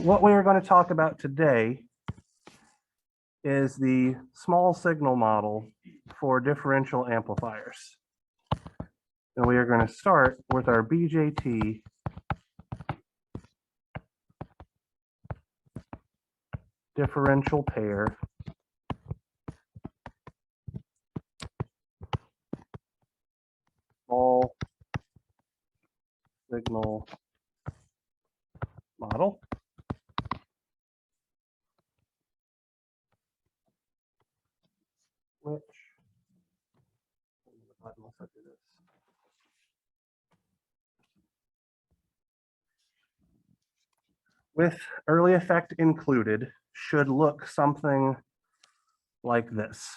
what we are going to talk about today is the small signal model for differential amplifiers. And we are going to start with our BJT differential pair small signal model. Which, let's do this. With early effect included, should look something like this.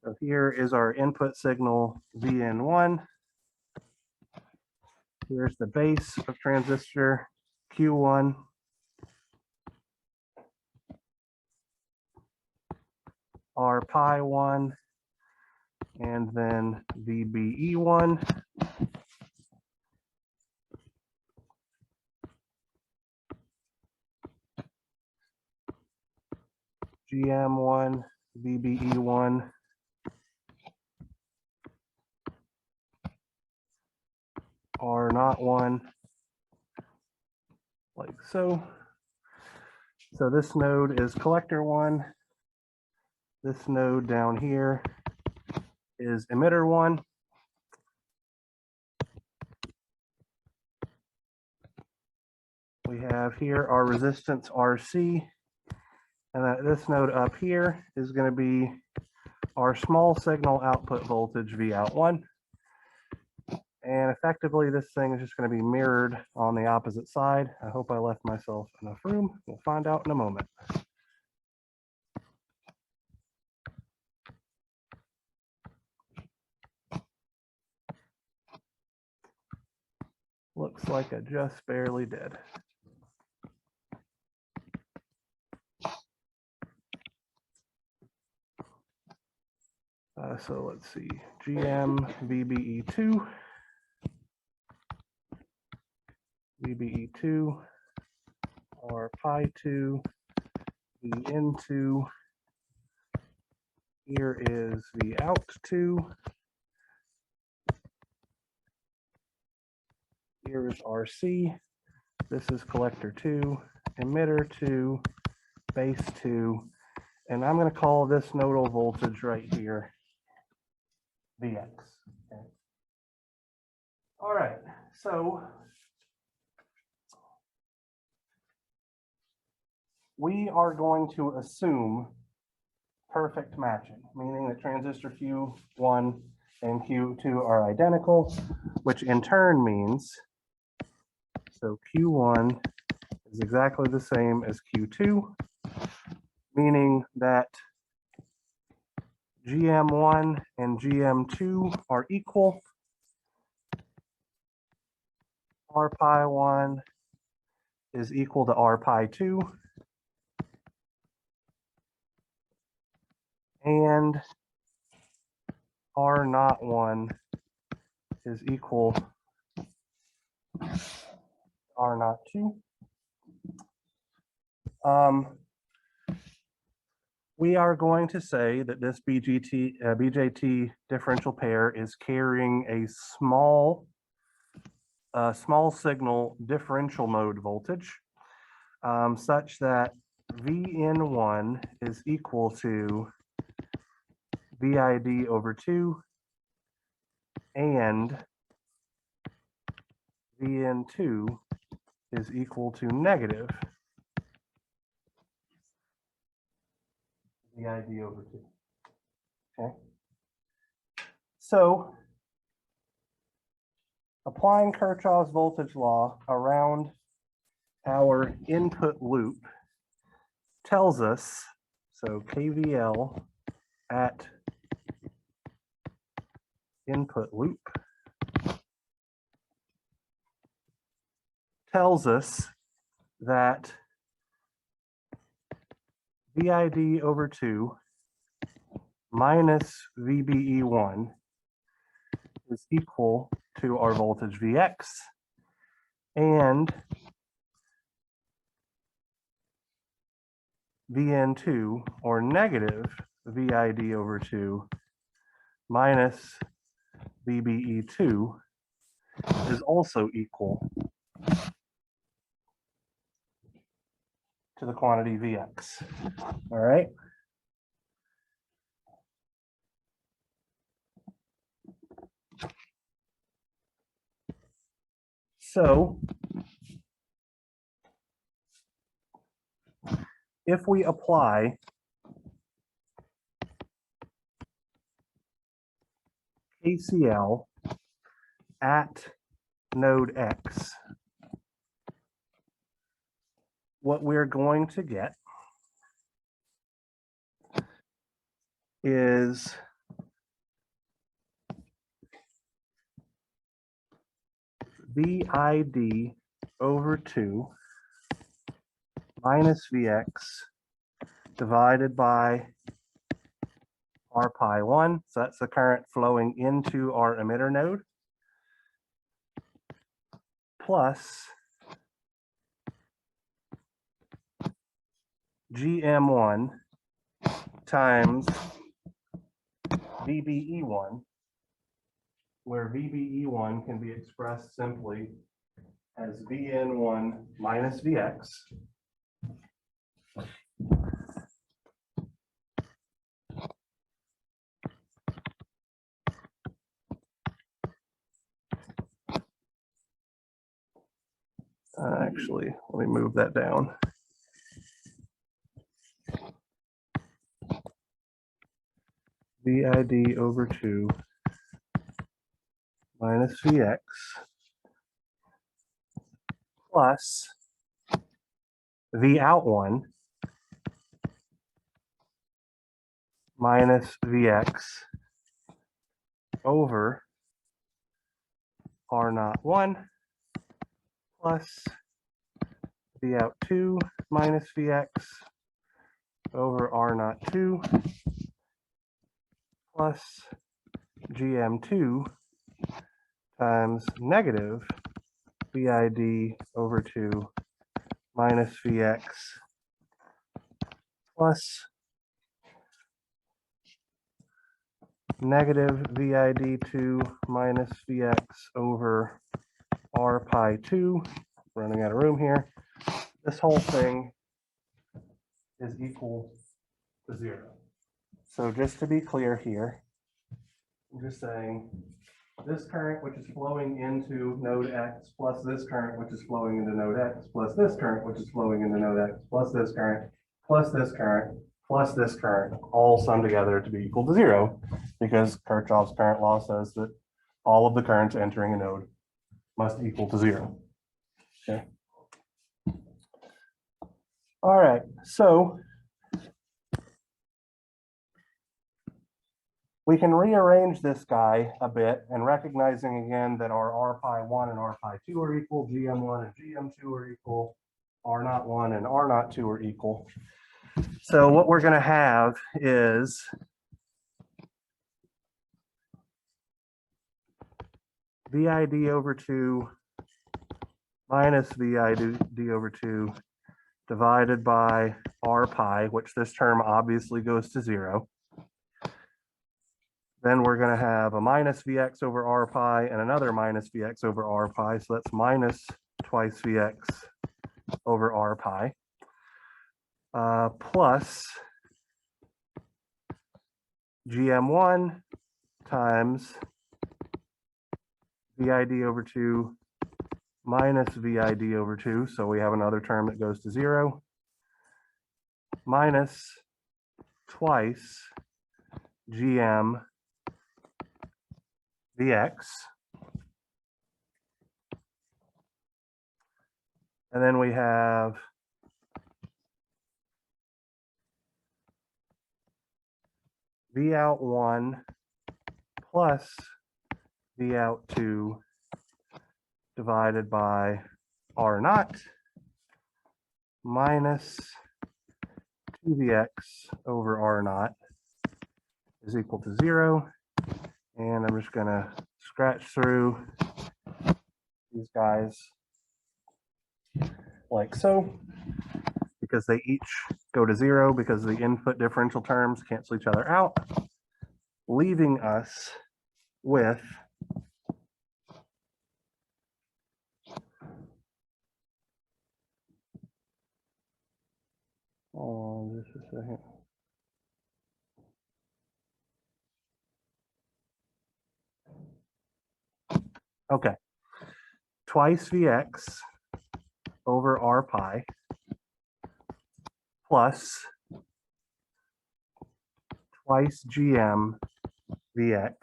So here is our input signal VN1. Here's the base of transistor Q1. Our pi1, and then VBE1. GM1, VBE1. R0 like so. So this node is collector 1. This node down here is emitter 1. We have here our resistance RC, and that this node up here is going to be our small signal output voltage Vout1. And effectively, this thing is just going to be mirrored on the opposite side. I hope I left myself enough room. We'll find out in a moment. Looks like I just barely did. So let's see, GM, VBE2, VBE2, or pi2, VN2. Here is Vout2. Here is RC. This is collector 2, emitter 2, base 2, and I'm going to call this nodal voltage right here Vx. Okay. All right, so we are going to assume perfect matching, meaning that transistor Q1 and Q2 are identical, which in turn means, so Q1 is exactly the same as Q2, meaning that GM1 and GM2 are equal. R pi1 is equal to R pi2. And R01 is equal to R02. We are going to say that this BJT differential pair is carrying a small signal differential mode voltage such that VN1 is equal to VID over 2 and VN2 is equal to negative VID over 2. Okay. So applying Kirchhoff's voltage law around our input loop tells us, so KVL at input loop tells us that VID over 2 minus VBE1 is equal to our voltage Vx, and Vn2, or negative VID over 2 minus VBE2, is also equal to the quantity Vx. All right. So if we apply KCL at node X, what we're going to get is VID over 2 minus Vx divided by R pi 1. So that's the current flowing into our emitter node, plus GM1 times VBE1, where VBE1 can be expressed simply as VN1 minus Vx actually, let me move that down. VID over 2 minus Vx plus V out 1 minus Vx over R naught 1 plus V out 2 minus Vx over R naught 2 plus GM2 times negative VID over 2 minus Vx plus negative VID2 minus Vx over R pi 2, running out of room here. This whole thing is equal to 0. So just to be clear here, I'm just saying this current, which is flowing into node X, plus this current, which is flowing into node X, plus this current, which is flowing into node X, plus this current, plus this current, plus this current, all sum together to be equal to 0, because Kirchhoff's current law says that all of the currents entering a node must equal to 0. Okay. All right, so we can rearrange this guy a bit, and recognizing again that our R pi 1 and R pi 2 are equal, GM1 and GM2 are equal, R naught 1 and R naught 2 are equal. So what we're going to have is VID over 2 minus VID over 2 divided by R pi, which this term obviously goes to 0. Then we're going to have a minus Vx over R pi and another minus Vx over R pi. So that's minus twice Vx over R pi plus GM1 times VID over 2 minus VID over 2. So we have another term that goes to 0 minus twice GM Vx. And then we have V out 1 plus V out 2 divided by R naught minus 2Vx over R naught is equal to 0. And I'm just going to scratch through these guys like so, because they each go to 0 because the input differential terms cancel each other out, leaving us with just a second. Okay, twice Vx over R pi plus twice GM Vx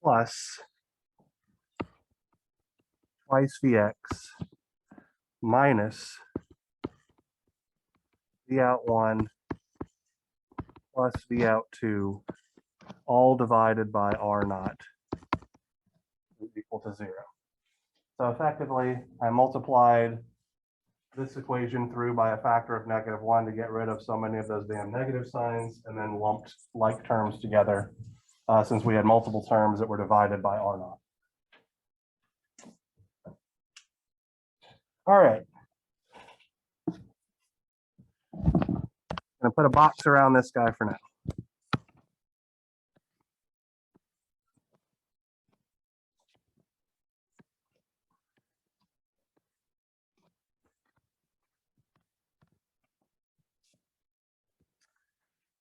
plus twice Vx minus V out 1 plus V out 2, all divided by R naught is equal to 0. So effectively, I multiplied this equation through by a factor of -1 to get rid of so many of those damn negative signs, and then lumped like terms together since we had multiple terms that were divided by R naught. All right. I'm going to put a box around this guy for now.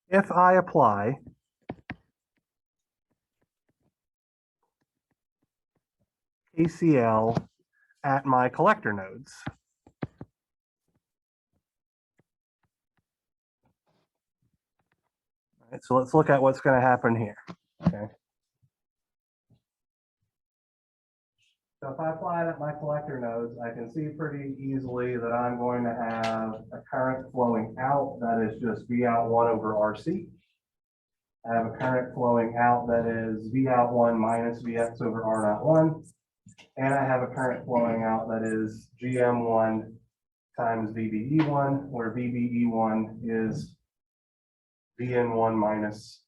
If I apply KCL at my collector nodes, all right, so let's look at what's going to happen here. Okay. So if I apply it at my collector nodes, I can see pretty easily that I'm going to have a current flowing out that is just V out 1 over RC. I have a current flowing out that is V out 1 minus Vx over R naught 1. And I have a current flowing out that is GM1 times VBE1, where VBE1 is VN1 minus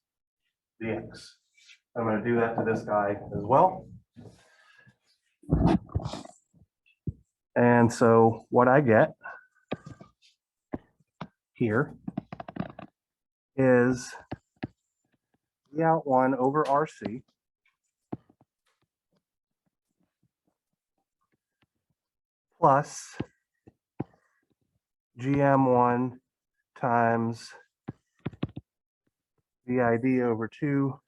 Vx. I'm going to do that to this guy as well. And so what I get here is V out 1 over RC plus GM1 times VID over 2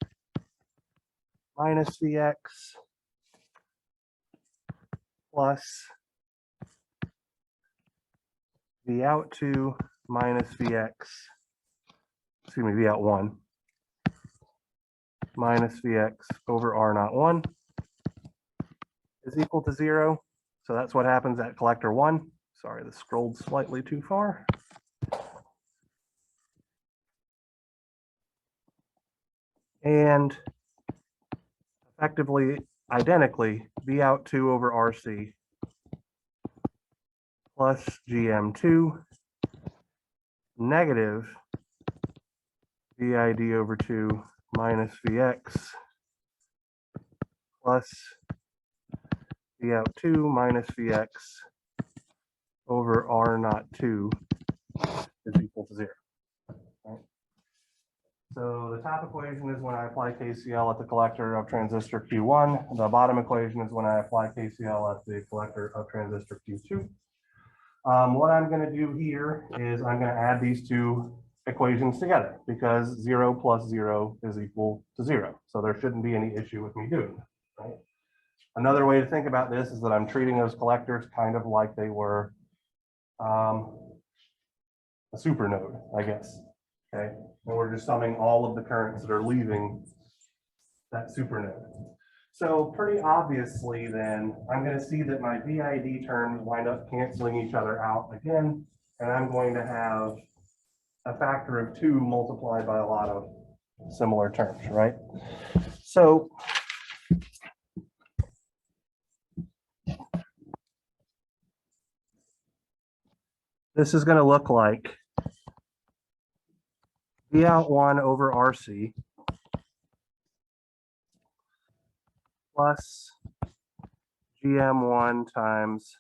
minus Vx plus V out 2 minus Vx, excuse me, V out 1 minus Vx over R naught 1 is equal to 0. So that's what happens at collector 1. Sorry, this scrolled slightly too far. And effectively, identically, V out 2 over RC plus GM2 negative VID over 2 minus Vx plus V out 2 minus Vx over R naught 2 is equal to 0. Right? So the top equation is when I apply KCL at the collector of transistor Q1. The bottom equation is when I apply KCL at the collector of transistor Q2. What I'm going to do here is I'm going to add these two equations together because 0 plus 0 is equal to 0. So there shouldn't be any issue with me doing that, right? Another way to think about this is that I'm treating those collectors kind of like they were a supernode, I guess. Okay, and we're just summing all of the currents that are leaving that supernode. So pretty obviously then, I'm going to see that my VID terms wind up canceling each other out again, and I'm going to have a factor of 2 multiplied by a lot of similar terms, right? So this is going to look like V out 1 over RC plus GM1 times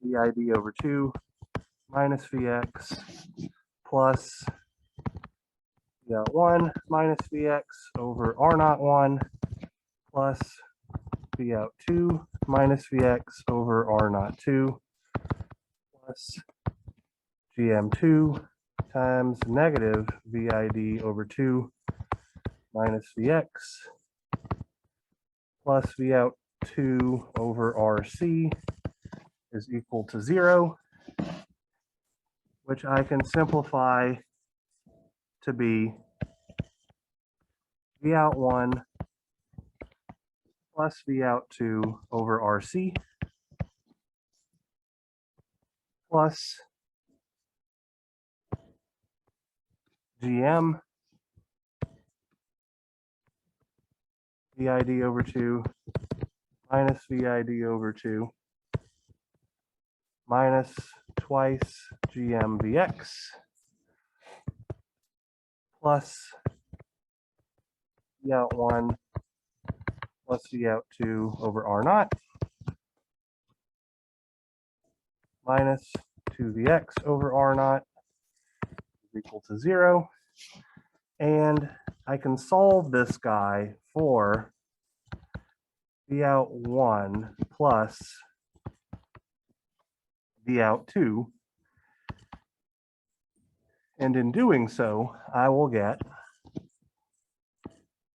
VID over 2 minus Vx plus V1 minus Vx over R01 plus V2 minus Vx over R02 plus GM2 times negative VID over 2 minus Vx plus V2 over RC is equal to 0, which I can simplify to be V1 plus V2 over RC plus GM VID over 2 minus VID over 2 minus twice GM Vx plus V1 plus V2 over R0 minus 2Vx over R0 is equal to 0. And I can solve this guy for V1 plus V2. And in doing so, I will get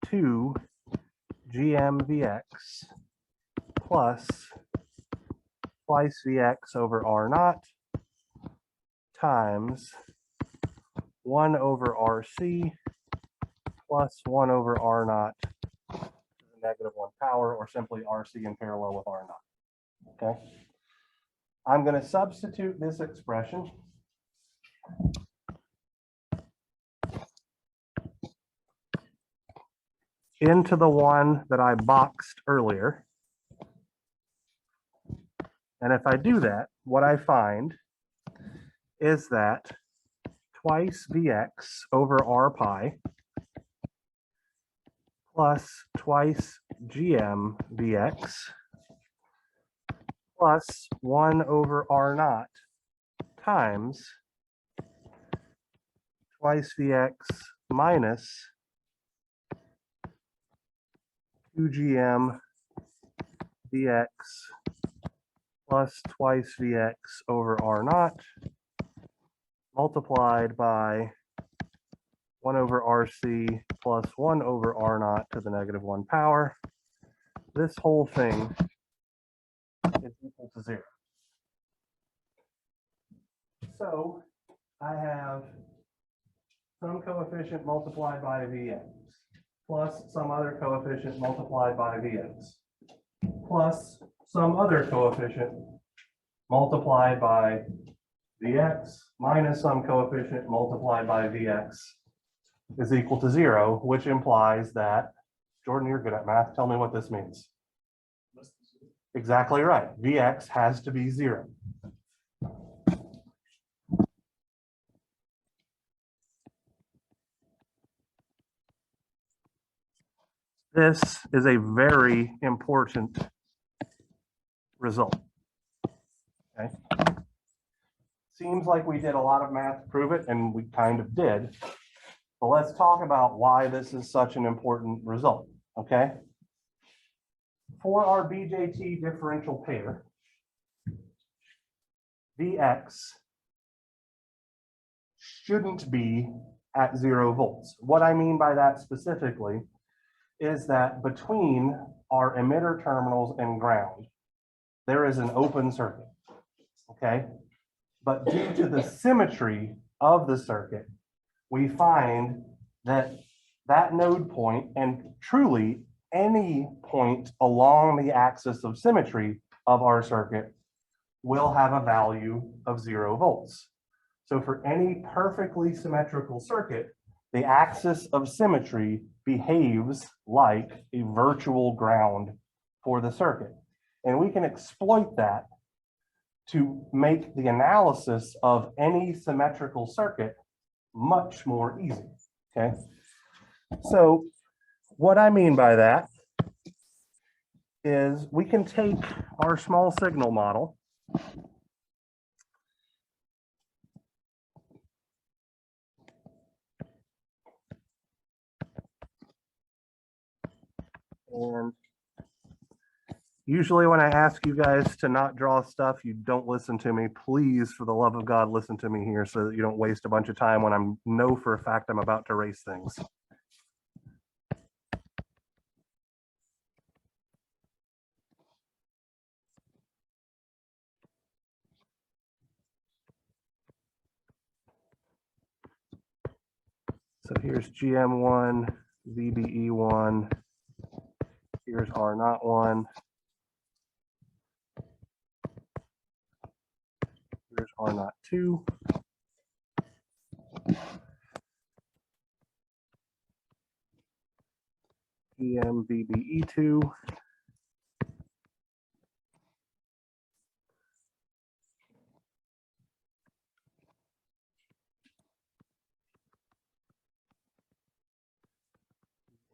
2 GMVx plus twice Vx over R0 times 1 over RC plus 1 over R0 to the negative 1 power, or simply RC in parallel with R0. Okay. I'm going to substitute this expression into the one that I boxed earlier. And if I do that, what I find is that twice Vx over R pi plus twice GM Vx plus 1 over R0 times twice Vx minus 2 GM Vx plus twice Vx over R0 multiplied by 1 over RC plus 1 over R0 to the negative 1 power. This whole thing is equal to 0. So I have some coefficient multiplied by Vx plus some other coefficient multiplied by Vx plus some other coefficient multiplied by Vx minus some coefficient multiplied by Vx is equal to 0, which implies that, Jordan, you're good at math. Tell me what this means. Exactly right. Vx has to be 0. This is a very important result. Okay. Seems like we did a lot of math to prove it, and we kind of did. But let's talk about why this is such an important result. Okay. For our BJT differential pair, Vx shouldn't be at 0 volts. What I mean by that specifically is that between our emitter terminals and ground, there is an open circuit, okay? But due to the symmetry of the circuit, we find that that node point, and truly any point along the axis of symmetry of our circuit, will have a value of 0 volts. So for any perfectly symmetrical circuit, the axis of symmetry behaves like a virtual ground for the circuit. And we can exploit that to make the analysis of any symmetrical circuit much more easy, okay? So what I mean by that is we can take our small signal model and usually when I ask you guys to not draw stuff, you don't listen to me. Please, for the love of God, listen to me here so that you don't waste a bunch of time when I know for a fact I'm about to erase things. So here's GM1, VBE1, here's R0-1, here's R0-2, VBE2,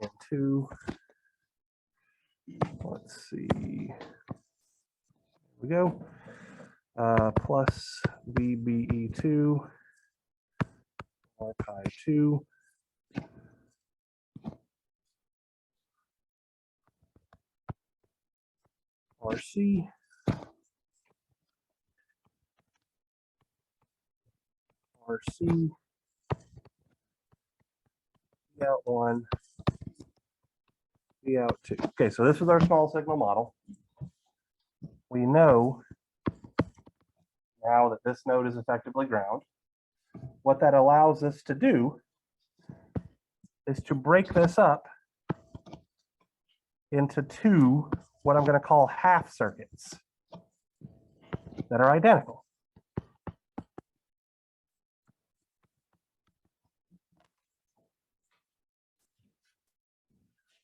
and 2. Let's see. Here we go. Plus VBE2, archive 2. RC. RC. V out 1. V out 2. Okay, so this is our small signal model. We know now that this node is effectively ground. What that allows us to do is to break this up into two, what I'm going to call half circuits that are identical.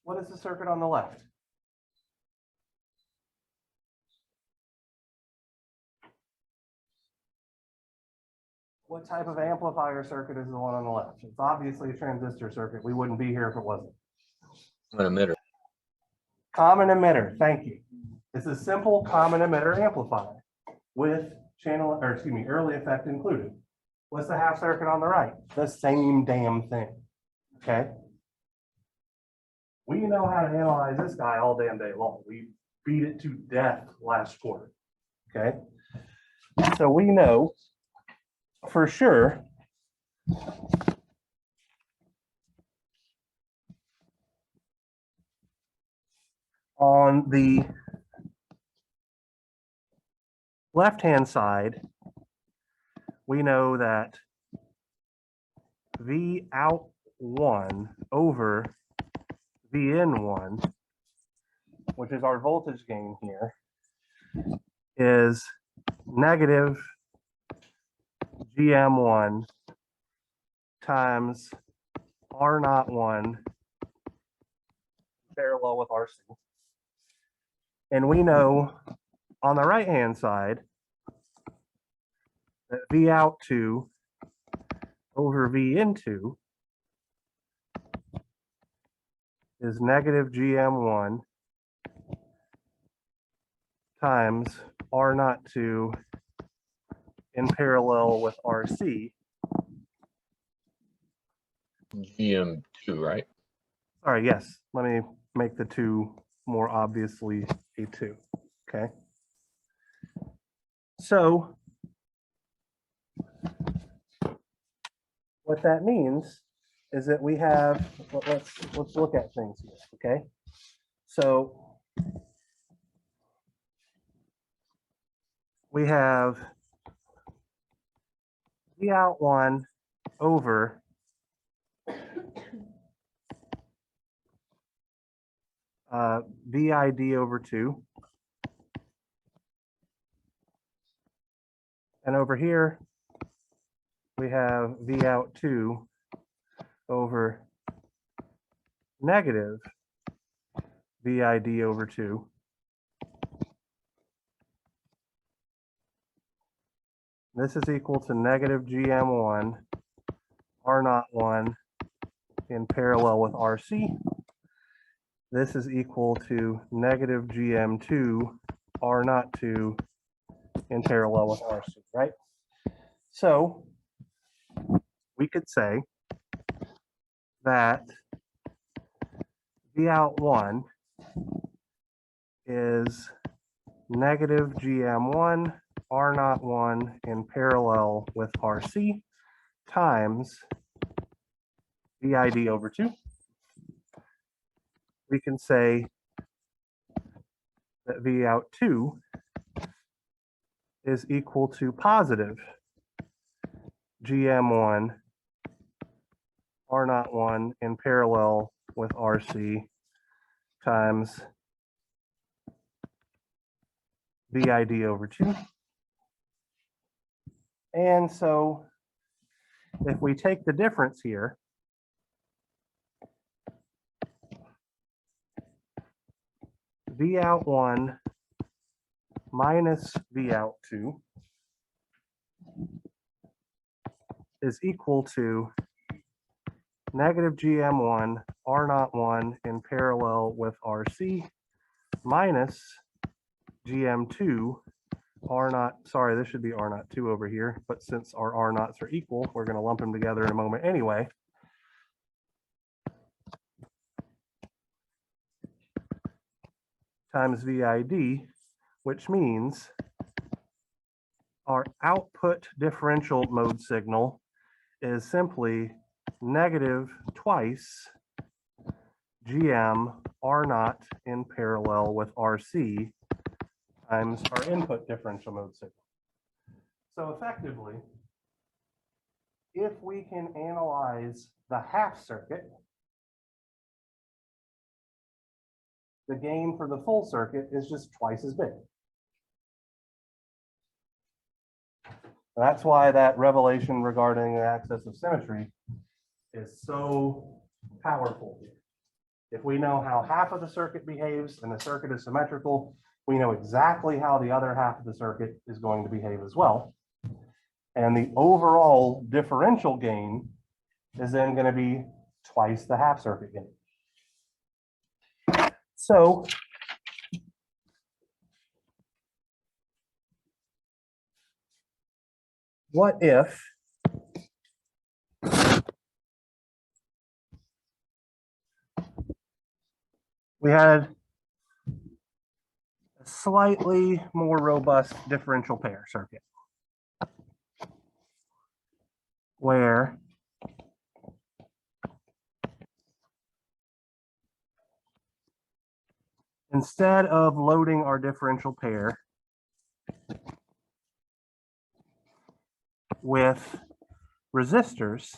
What is the circuit on the left? What type of amplifier circuit is the one on the left? It's obviously a transistor circuit. We wouldn't be here if it wasn't. An emitter. Common emitter, thank you. It's a simple common emitter amplifier with channel, or excuse me, early effect included. What's the half circuit on the right? The same damn thing, okay? We know how to analyze this guy all damn day long. We beat it to death last quarter, okay? So we know for sure on the left-hand side, we know that V out 1 over V in 1, which is our voltage gain here, is negative GM1 times R0-1 parallel with RC. And we know on the right-hand side that V out 2 over V in 2 is negative GM1 times R0-2 in parallel with RC. GM2, right? Sorry, yes. Let me make the 2 more obviously a 2. Okay. So what that means is that we have, let's look at things here, okay? So we have V out 1 over VID over 2. And over here, we have V out 2 over negative VID over 2. This is equal to negative GM1 R0-1 in parallel with RC. this is equal to negative GM2 R naught 2 in parallel with RC, right? So we could say that V out 1 is negative GM1 R naught 1 in parallel with RC times VID over 2. We can say that V out 2 is equal to positive GM1 R naught 1 in parallel with RC times VID over 2. And so if we take the difference here, V out 1 minus V out 2 is equal to negative GM1 R naught 1 in parallel with RC minus GM2 R naught, sorry, this should be R naught 2 over here, but since our R naughts are equal, we're going to lump them together in a moment anyway. Times VID, which means our output differential mode signal is simply negative twice GM R naught in parallel with RC times our input differential mode signal. So effectively, if we can analyze the half circuit, the gain for the full circuit is just twice as big. That's why that revelation regarding the axis of symmetry is so powerful here. If we know how half of the circuit behaves and the circuit is symmetrical, we know exactly how the other half of the circuit is going to behave as well. And the overall differential gain is then going to be twice the half circuit gain. So what if we had a slightly more robust differential pair circuit where instead of loading our differential pair with resistors,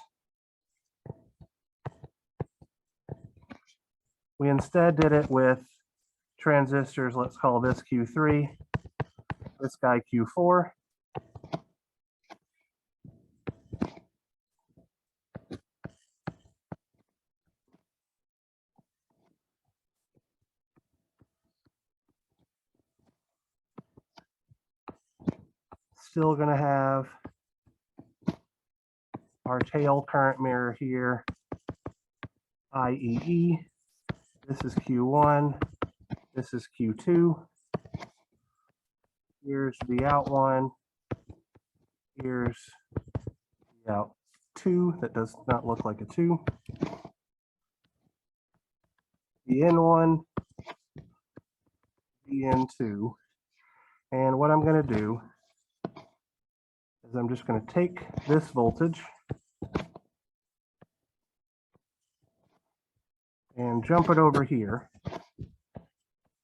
we instead did it with transistors. Let's call this Q3, this guy Q4. Still going to have our tail current mirror here, IEE. This is Q1. This is Q2. Here's the out one. Here's the out 2. That does not look like a 2. The in 1, the in 2. And what I'm going to do is I'm just going to take this voltage and jump it over here,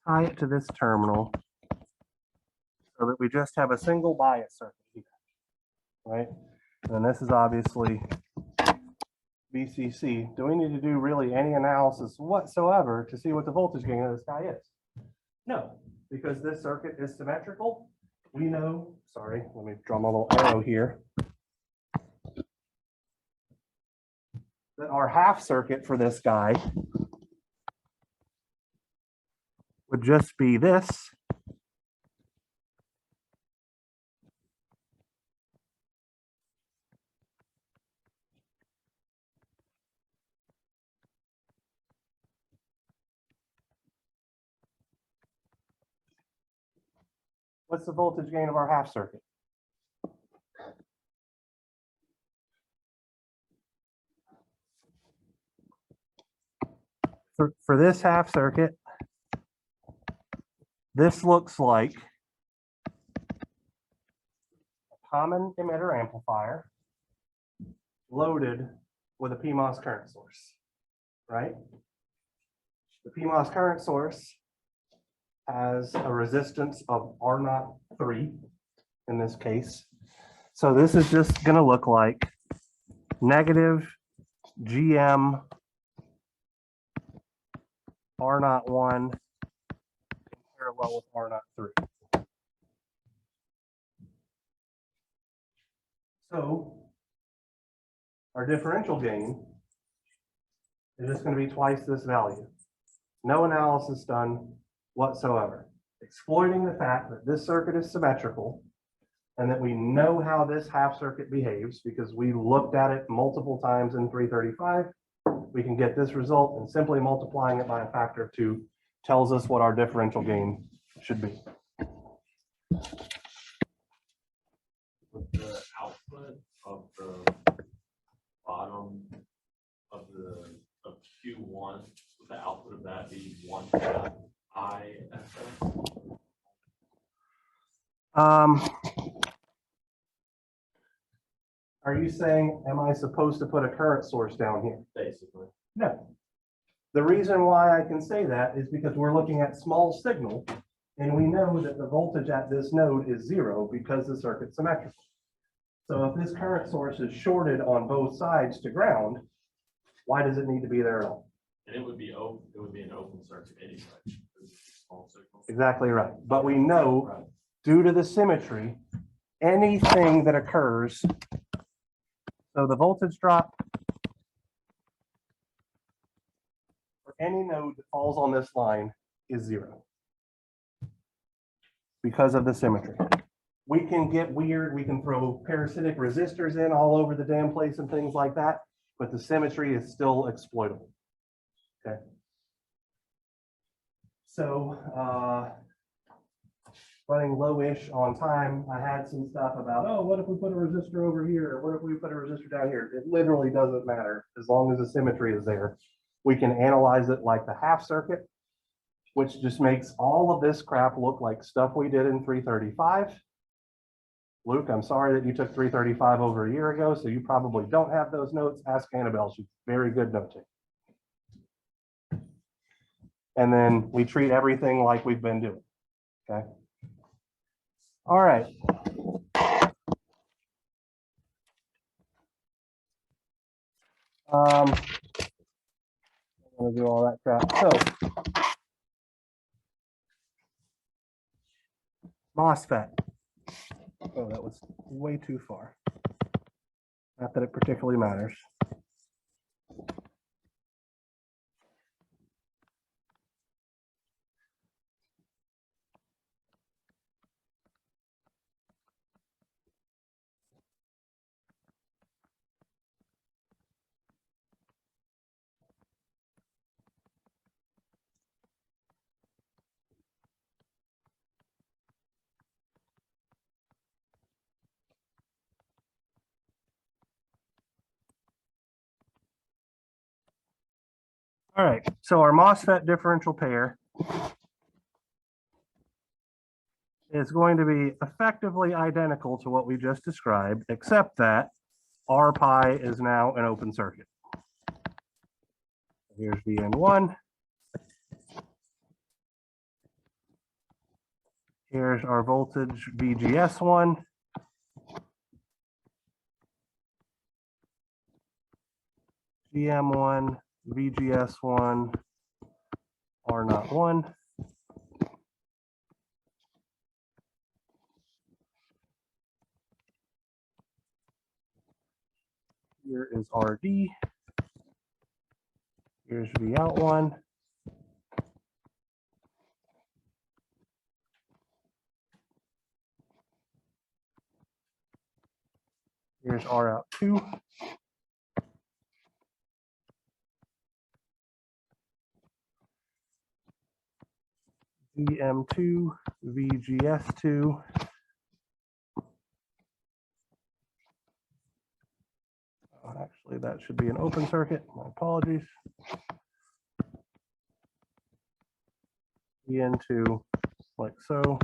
tie it to this terminal so that we just have a single bias circuit here, right? And this is obviously VCC. Do we need to do really any analysis whatsoever to see what the voltage gain of this guy is? No, because this circuit is symmetrical. We know, sorry, let me draw my little arrow here, that our half circuit for this guy would just be this. What's the voltage gain of our half circuit? For this half circuit, this looks like a common emitter amplifier loaded with a PMOS current source, right? The PMOS current source has a resistance of R03 in this case. So this is just going to look like negative GM R01 parallel with R03. So our differential gain is just going to be twice this value. No analysis done whatsoever. Exploiting the fact that this circuit is symmetrical and that we know how this half circuit behaves because we looked at it multiple times in 335, we can get this result, and simply multiplying it by a factor of 2 tells us what our differential gain should be. With the output of the bottom of Q1, would the output of that be 1/2 ISS? Are you saying, am I supposed to put a current source down here? Basically. No. The reason why I can say that is because we're looking at small signal, and we know that the voltage at this node is 0 because the circuit's symmetrical. So if this current source is shorted on both sides to ground, why does it need to be there at all? And it would be open, it would be an open circuit anyway. Because it's a small signal. Exactly right. But we know Right. due to the symmetry, anything that occurs, so the voltage drop for any node that falls on this line is 0 because of the symmetry. We can get weird, we can throw parasitic resistors in all over the damn place and things like that, but the symmetry is still exploitable. Okay. So running low-ish on time, I had some stuff about, oh, what if we put a resistor over here? What if we put a resistor down here? It literally doesn't matter as long as the symmetry is there. We can analyze it like the half circuit, which just makes all of this crap look like stuff we did in 335. Luke, I'm sorry that you took 335 over a year ago, so you probably don't have those notes. Ask Annabelle, she's very good noting. And then we treat everything like we've been doing, okay? All right. I'm gonna do all that crap. So MOSFET. Oh, that was way too far. Not that it particularly matters. All right, so our MOSFET differential pair is going to be effectively identical to what we just described, except that R pi is now an open circuit. Here's VN1. Here's our voltage VGS1. GM1, VGS1, R01. Here is RD. Here's V out 1. Here's R out 2. EM2, VGS2. Actually, that should be an open circuit. My apologies. EN2, like so.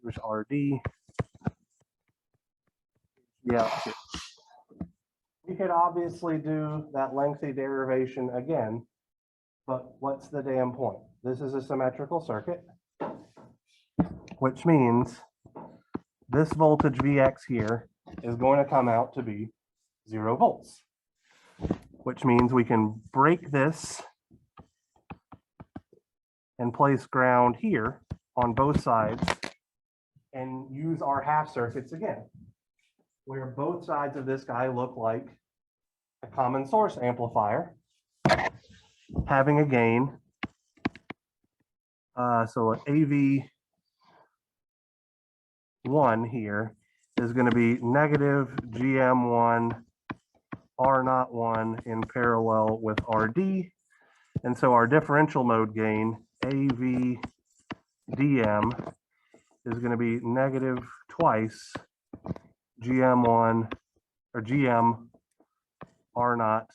Here's RD. Yeah. We could obviously do that lengthy derivation again, but what's the damn point? This is a symmetrical circuit, which means this voltage Vx here is going to come out to be 0 volts, which means we can break this and place ground here on both sides and use our half circuits again, where both sides of this guy look like a common source amplifier having a gain. So an AV1 here is going to be negative GM1 R01 in parallel with RD. And so our differential mode gain, AVDM, is going to be negative twice GM1 or GM R0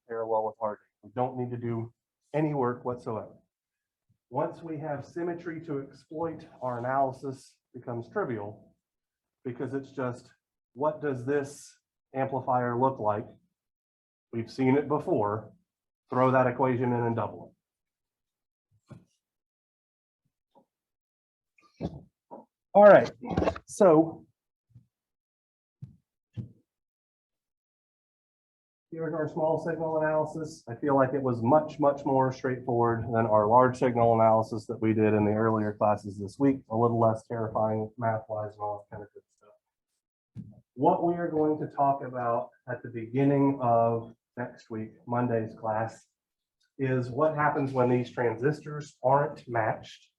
parallel with RD. We don't need to do any work whatsoever. Once we have symmetry to exploit, our analysis becomes trivial because it's just, what does this amplifier look like? We've seen it before. Throw that equation in and double it. All right, so here's our small signal analysis. I feel like it was much, much more straightforward than our large signal analysis that we did in the earlier classes this week. A little less terrifying math-wise and all that kind of good stuff. What we are going to talk about at the beginning of next week, Monday's class, is what happens when these transistors aren't matched.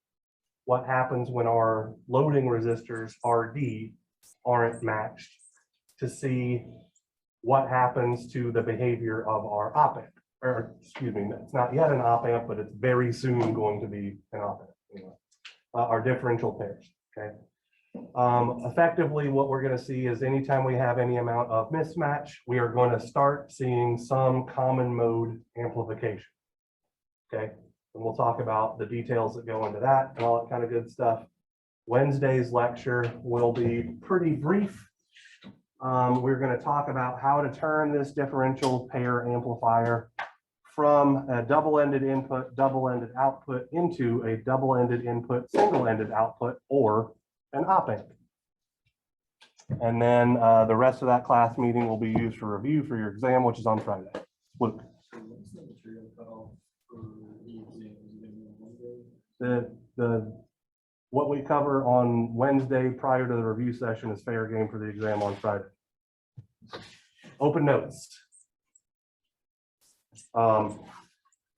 What happens when our loading resistors, RD, aren't matched, to see what happens to the behavior of our op amp, or excuse me, it's not yet an op amp, but it's very soon going to be an op amp, anyway. Our differential pairs, okay? Effectively, what we're going to see is anytime we have any amount of mismatch, we are going to start seeing some common mode amplification, okay? And we'll talk about the details that go into that and all that kind of good stuff. Wednesday's lecture will be pretty brief. We're going to talk about how to turn this differential pair amplifier from a double-ended input, double-ended output into a double-ended input, single-ended output, or an op amp. And then the rest of that class meeting will be used for review for your exam, which is on Friday. Luke. What we cover on Wednesday prior to the review session is fair game for the exam on Friday. Open notes. I'm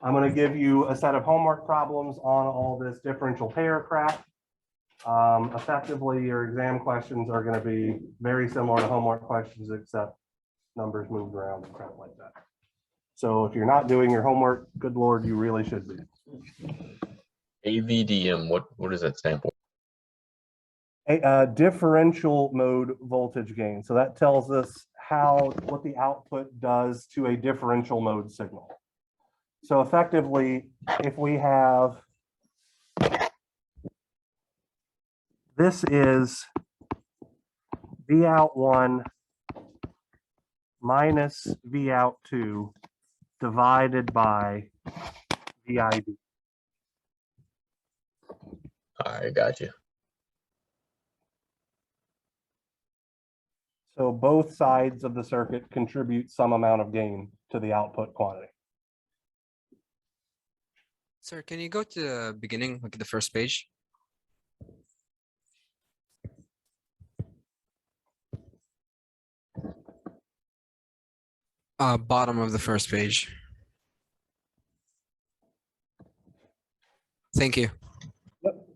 going to give you a set of homework problems on all this differential pair crap. Effectively, your exam questions are going to be very similar to homework questions, except numbers moved around and crap like that. So if you're not doing your homework, good Lord, you really should be. AVDM, what does that stand for? A differential mode voltage gain. So that tells us what the output does to a differential mode signal. So effectively, if we have, this is Vout1 minus Vout2 divided by VID. I got you. So both sides of the circuit contribute some amount of gain to the output quantity. Sir, can you go to the beginning, look at the first page? Bottom of the first page. Thank you. Yep.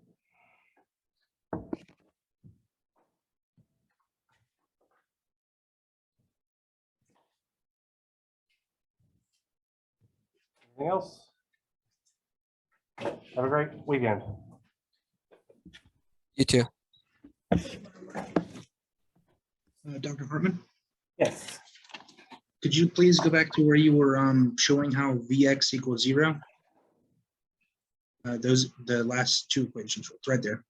Anything else? Have a great weekend. You too. Dr. Hartman, Yes. could you please go back to where you were showing how Vx equals 0? The last two equations, it's right there.